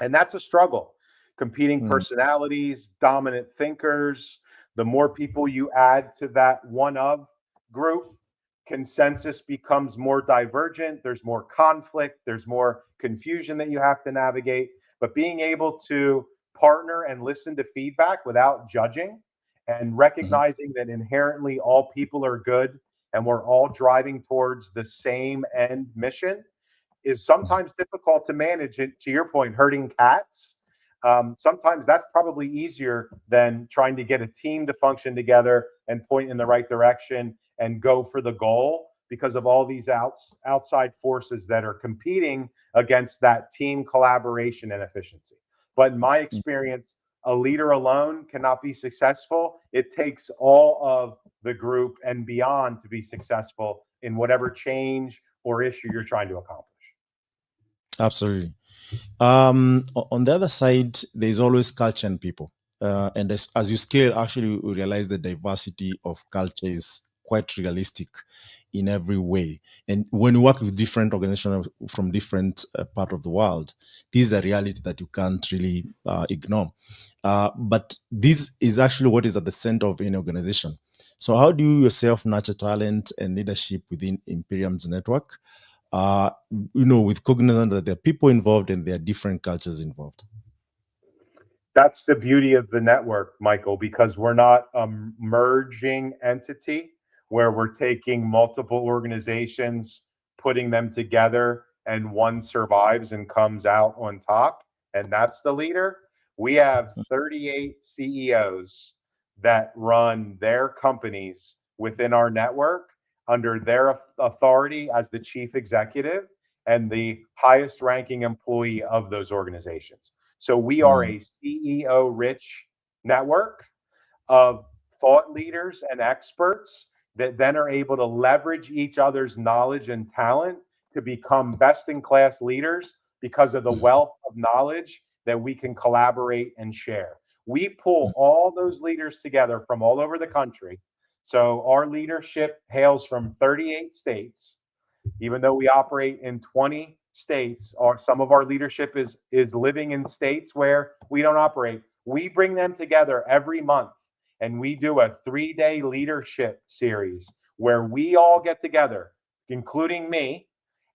And that's a struggle. Competing mm, personalities, dominant thinkers, the more people you add to that one of group, consensus becomes more divergent. There's more conflict, there's more confusion that you have to navigate. But being able to partner and listen to feedback without judging and mhm, recognizing that inherently all people are good and we're all driving towards the same end mission is mhm, sometimes difficult to manage. It, to your point, herding cats. Sometimes that's probably easier than trying to get a team to function together and point in the right direction and go for the goal because of all these outside forces that are competing against that team collaboration and efficiency. But in my mm. experience, a leader alone cannot be successful. It takes all of the group and beyond to be successful in whatever change or issue you're trying to accomplish. Absolutely. On the other side, there's always culture and people. And as you scale, actually, we realize the diversity of culture is quite realistic in every way. And when you work with different organizations from different part of the world, this is a reality that you can't really ignore. But this is actually what is at the center of any organization. So, how do you yourself nurture talent and leadership within Imperium's network? uh, with cognizant that there are people involved and there are different cultures involved. That's the beauty of the network, Michael, because we're not a merging entity where we're taking multiple organizations, putting them together, and one survives and comes out on top. And that's the leader. We have 38 CEOs that run their companies within our network under their authority as the chief executive and the highest ranking employee of those organizations. So we are Mm, a CEO rich network of thought leaders and experts that then are able to leverage each other's knowledge and talent to become best in class leaders because of the wealth of knowledge that we can collaborate and share. We pull all those leaders together from all over the country. So our leadership hails from 38 states. Even though we operate in 20 states, or some of our leadership is living in states where we don't operate. We bring them together every month and we do a 3-day leadership series where we all get together, including me,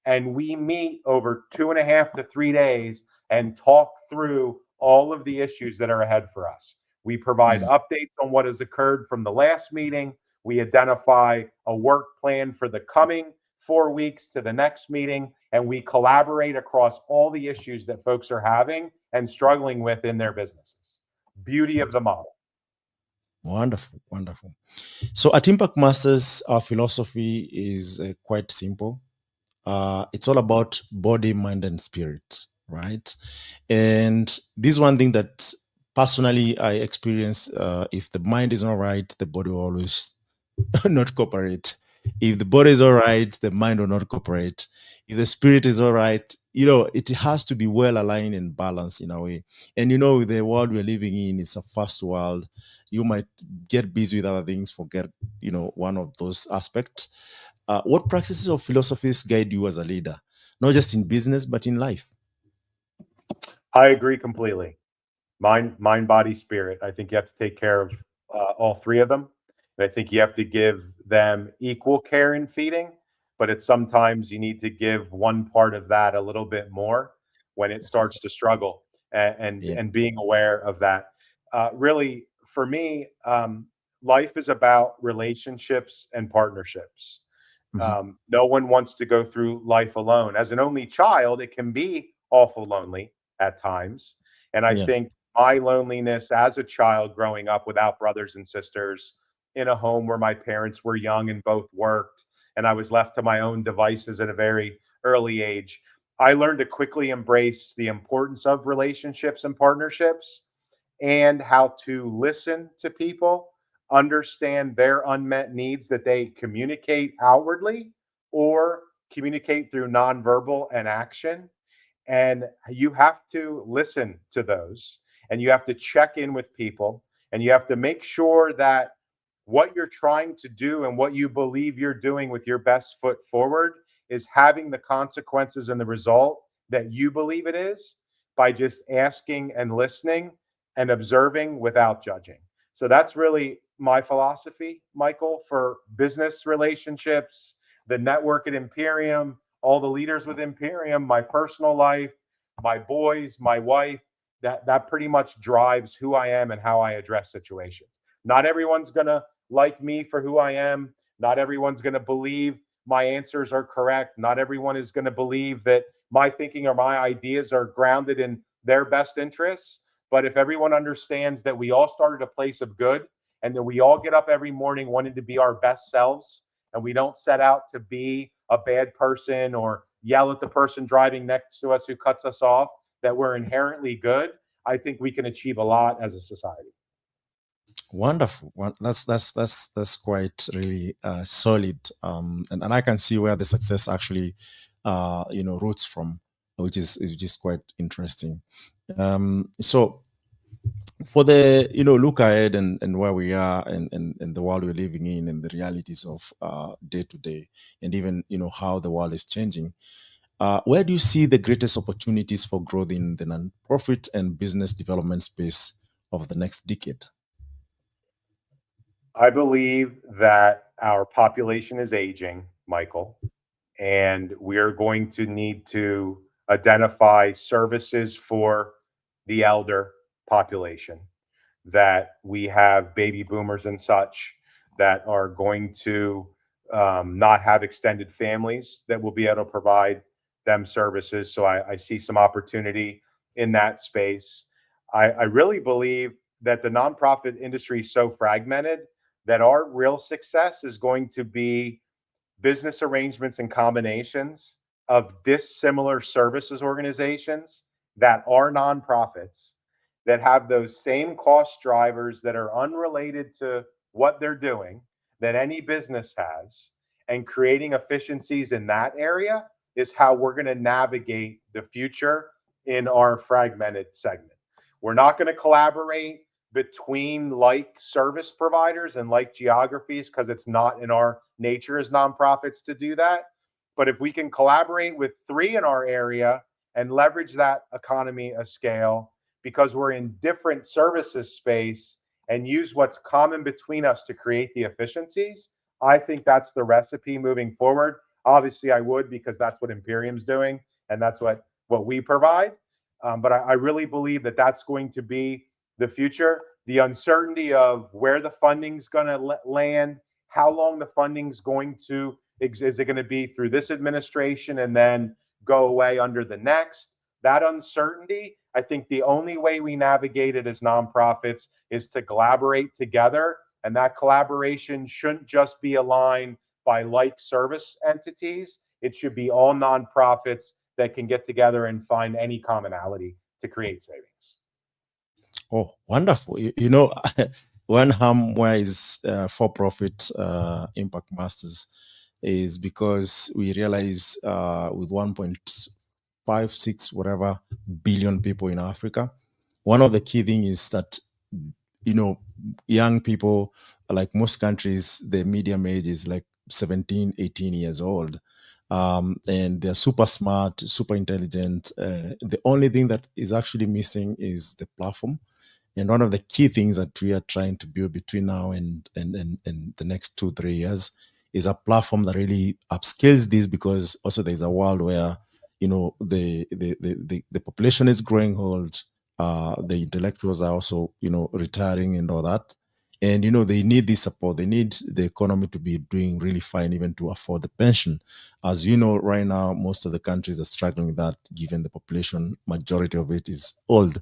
and we meet over 2.5 to 3 days and talk through all of the issues that are ahead for us. We provide updates on what has occurred from the last meeting. We identify a work plan for the coming 4 weeks to the next meeting, and we collaborate across all the issues that folks are having and struggling with in their businesses. Beauty of the model. Wonderful, wonderful. So at Impact Masters, our philosophy is quite simple. It's all about body, mind, and spirit, right? And this is one thing that personally I experience. If the mind is not right, the body will always not cooperate. If the body is all right, the mind will not cooperate. If the spirit is all right, it has to be well aligned and balanced in a way. And the world we're living in is a fast world. You might get busy with other things, forget, one of those aspects. What practices or philosophies guide you as a leader, not just in business, but in life? I agree completely. Mind, body, spirit. I think you have to take care of all three of them. And I think you have to give them equal care and feeding, but it's sometimes you need to give one part of that a little bit more when it starts to struggle, and being aware of that. Really, for me, life is about relationships and partnerships. No one wants to go through life alone. As an only child, it can be awful lonely at times. And I Yeah. think my loneliness as a child growing up without brothers and sisters in a home where my parents were young and both worked, and I was left to my own devices at a very early age, I learned to quickly embrace the importance of relationships and partnerships and how to listen to people, understand their unmet needs that they communicate outwardly or communicate through nonverbal and action. And you have to listen to those, and you have to check in with people, and you have to make sure that what you're trying to do and what you believe you're doing with your best foot forward is having the consequences and the result that you believe it is, by just asking and listening and observing without judging. So that's really my philosophy, Michael, for business relationships, the network at Imperium, all the leaders with Imperium, my personal life, my boys, my wife. That pretty much drives who I am and how I address situations. Not everyone's going to like me for who I am. Not everyone's going to believe my answers are correct. Not everyone is going to believe that my thinking or my ideas are grounded in their best interests. But if everyone understands that we all start at a place of good, and that we all get up every morning wanting to be our best selves, and we don't set out to be a bad person or yell at the person driving next to us who cuts us off, that we're inherently good, I think we can achieve a lot as a society. Wonderful. That's quite really solid. And I can see where the success actually roots from, which is quite interesting. So for the look ahead, and where we are, and the world we're living in, and the realities of day to day, and even how the world is changing, where do you see the greatest opportunities for growth in the non-profit and business development space of the next decade? I believe that our population is aging, Michael, and we're going to need to identify services for the elder population. That we have baby boomers and such that are going to not have extended families that will be able to provide them services. So I see some opportunity in that space. I really believe that the nonprofit industry is so fragmented that our real success is going to be business arrangements and combinations of dissimilar services organizations that are nonprofits, that have those same cost drivers that are unrelated to what they're doing that any business has and creating efficiencies in that area is how we're going to navigate the future in our fragmented segment. We're not going to collaborate between like service providers and like geographies because it's not in our nature as nonprofits to do that. But if we can collaborate with three in our area and leverage that economy of scale because we're in different services space and use what's common between us to create the efficiencies, I think that's the recipe moving forward. Obviously, I would because that's what Imperium's doing and that's what we provide. But I really believe that that's going to be the future. The uncertainty of where the funding's going to land, how long the funding's going to is it going to be through this administration and then go away under the next? That uncertainty, I think the only way we navigate it as nonprofits is to collaborate together. And that collaboration shouldn't just be aligned by like service entities. It should be all nonprofits that can get together and find any commonality to create savings. Oh, wonderful. You know, one harm why is for-profit Impact Masters is because we realize with 1.56 whatever billion people in Africa, one of the key things is that, you know, young people, like most countries, the median age is like 17, 18 years old. And they're super smart, super intelligent. The only thing that is actually missing is the platform. And one of the key things that we are trying to build between now and the next 2-3 years is a platform that really upscales this, because also there's a world where, you know, the population is growing old, the intellectuals are also, you know, retiring and all that. And, you know, they need this support. They need the economy to be doing really fine, even to afford the pension. As you know, right now, most of the countries are struggling with that, given the population, majority of it is old.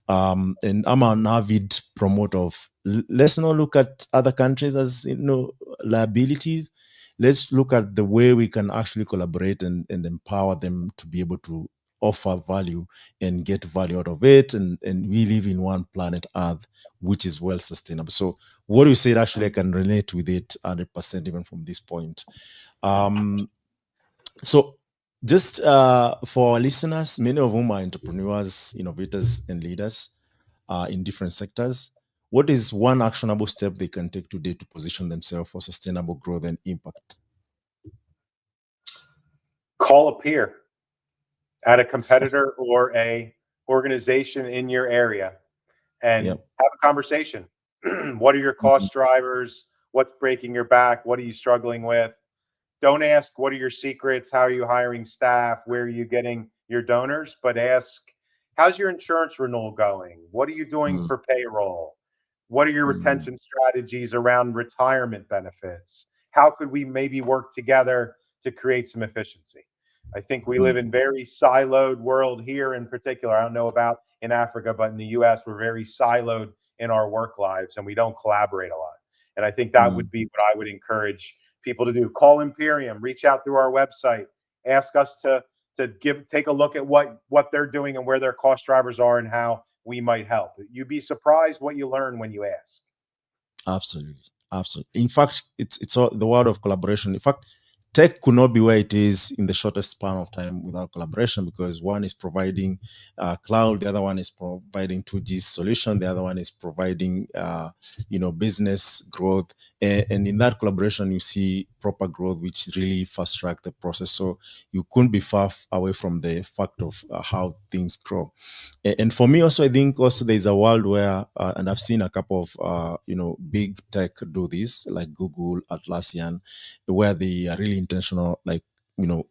And I'm an avid promoter of let's not look at other countries as, you know, liabilities. Let's look at the way we can actually collaborate and empower them to be able to offer value and get value out of it. And we live in one planet Earth, which is well sustainable. So what you said, actually, I can relate with it 100% even from this point. So just for our listeners, many of whom are entrepreneurs, innovators, and leaders in different sectors, what is one actionable step they can take today to position themselves for sustainable growth and impact? Call a peer at a competitor or a organization in your area and have a conversation. What are your cost drivers? What's breaking your back? What are you struggling with? Don't ask, what are your secrets? How are you hiring staff? Where are you getting your donors? But ask, how's your insurance renewal going? What are you doing for payroll? What are your retention strategies around retirement benefits? How could we maybe work together to create some efficiency? I think we live in very siloed world here in particular. I don't know about in Africa, but in the US, we're very siloed in our work lives and we don't collaborate a lot. And I think that would be what I would encourage people to do. Call Imperium, reach out through our website, ask us to take a look at what they're doing and where their cost drivers are and how we might help. You'd be surprised what you learn when you ask. Absolutely. In fact, it's all the world of collaboration. In fact, tech could not be where it is in the shortest span of time without collaboration, because one is providing cloud, the other one is providing 2G solution, the other one is providing business growth, and in that collaboration you see proper growth, which really fast track the process. So you couldn't be far away from the fact of how things grow. And for me also, I think also there's a world where and I've seen a couple of big tech do this, like Google, Atlassian, where they are really intentional, like,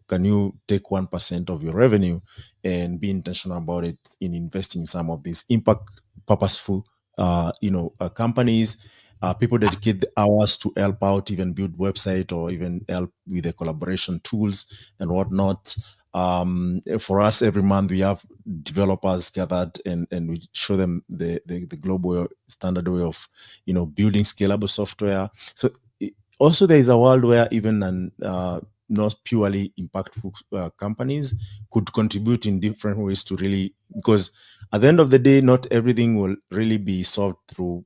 can you take 1% of your revenue and be intentional about it in investing in some of these impact purposeful companies. People dedicate the hours to help out, even build website or even help with the collaboration tools and whatnot. For us, every month we have developers gathered and we show them the global standard way of building scalable software. So also there is a world where even not purely impactful companies could contribute in different ways to really, because at the end of the day, not everything will really be solved through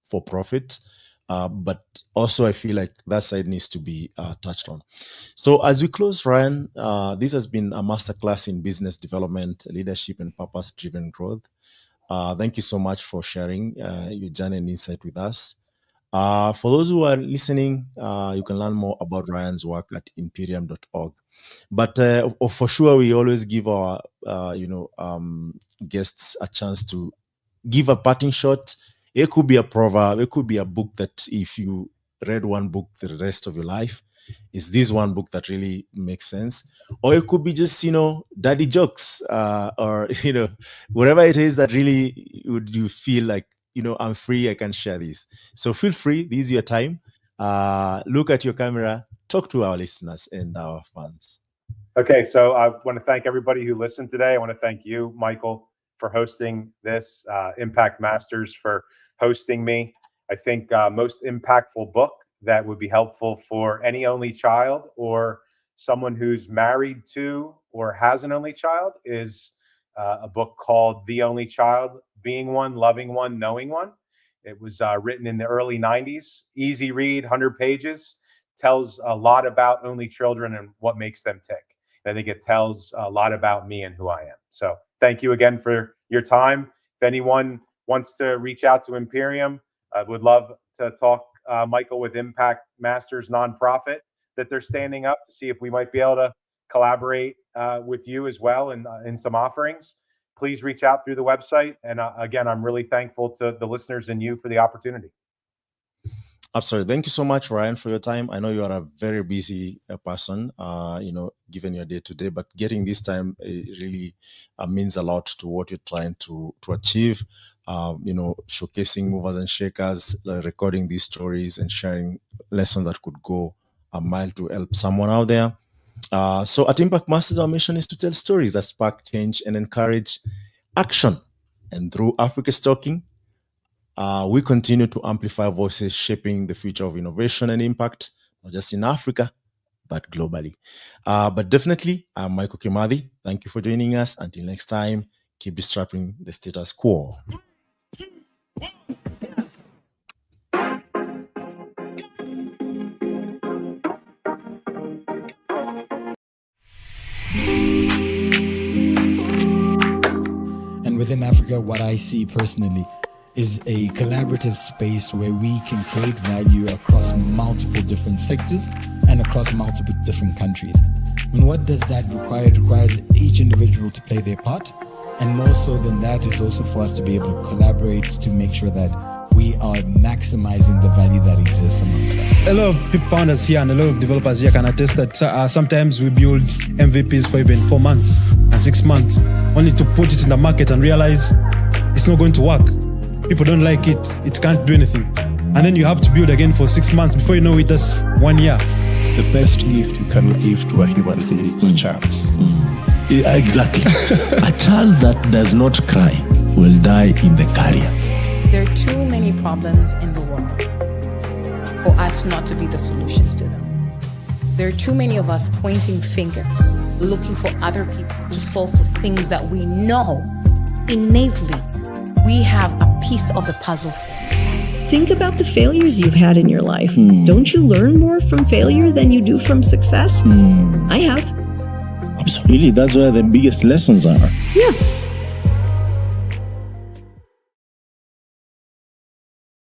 for profit. But also I feel like that side needs to be touched on. So as we close, Ryan, this has been a masterclass in business development, leadership, and purpose-driven growth. Thank you so much for sharing your journey and insight with us. For those who are listening, you can learn more about Ryan's work at Imperium.org. But for sure, we always give our guests a chance to give a parting shot. It could be a proverb. It could be a book that if you read one book the rest of your life, is this one book that really makes sense? Or it could be just, daddy jokes, or, whatever it is that really would you feel like, I'm free, I can share this. So feel free. This is your time. Look at your camera, talk to our listeners and our fans. Okay, so I want to thank everybody who listened today. I want to thank you, Michael, for hosting this, Impact Masters for hosting me. I think most impactful book that would be helpful for any only child or someone who's married to or has an only child is a book called The Only Child, Being One, Loving One, Knowing One. It was written in the early 90s, easy read, 100 pages, tells a lot about only children and what makes them tick. I think it tells a lot about me and who I am. So thank you again for your time. If anyone wants to reach out to Imperium, I would love to talk, Michael, with Impact Masters nonprofit that they're standing up to see if we might be able to collaborate with you as well in some offerings. Please reach out through the website. And again, I'm really thankful to the listeners and you for the opportunity. Absolutely. Thank you so much, Ryan, for your time. I know you are a very busy person, given your day to day, but getting this time really means a lot to what you're trying to achieve. Showcasing movers and shakers, recording these stories and sharing lessons that could go a mile to help someone out there. So at Impact Masters, our mission is to tell stories that spark change and encourage action. And through Africa's Talking, we continue to amplify voices shaping the future of innovation and impact, not just in Africa, but globally. But definitely, I'm Michael Kimathi. Thank you for joining us. Until next time, keep disrupting the status quo. And within Africa, what I see personally is a collaborative space where we can create value across multiple different sectors and across multiple different countries. And what does that require? It requires each individual to play their part. And more so than that is also for us to be able to collaborate to make sure that we are maximizing the value that exists amongst us. A lot of people founders here and a lot of developers here can attest that sometimes we build MVPs for even 4 months and 6 months, only to put it in the market and realize it's not going to work. People don't like it, it can't do anything. And then you have to build again for 6 months. Before you know it, that's 1 year. The best gift you can give to a human being is a chance. Exactly. A child that does not cry will die in the carrier. There are too many problems in the world for us not to be the solutions to them. There are too many of us pointing fingers, looking for other people to solve for things that we know innately we have a piece of the puzzle for. Think about the failures you've had in your life. Don't you learn more from failure than you do from success? I have. Absolutely. That's where the biggest lessons are. Yeah.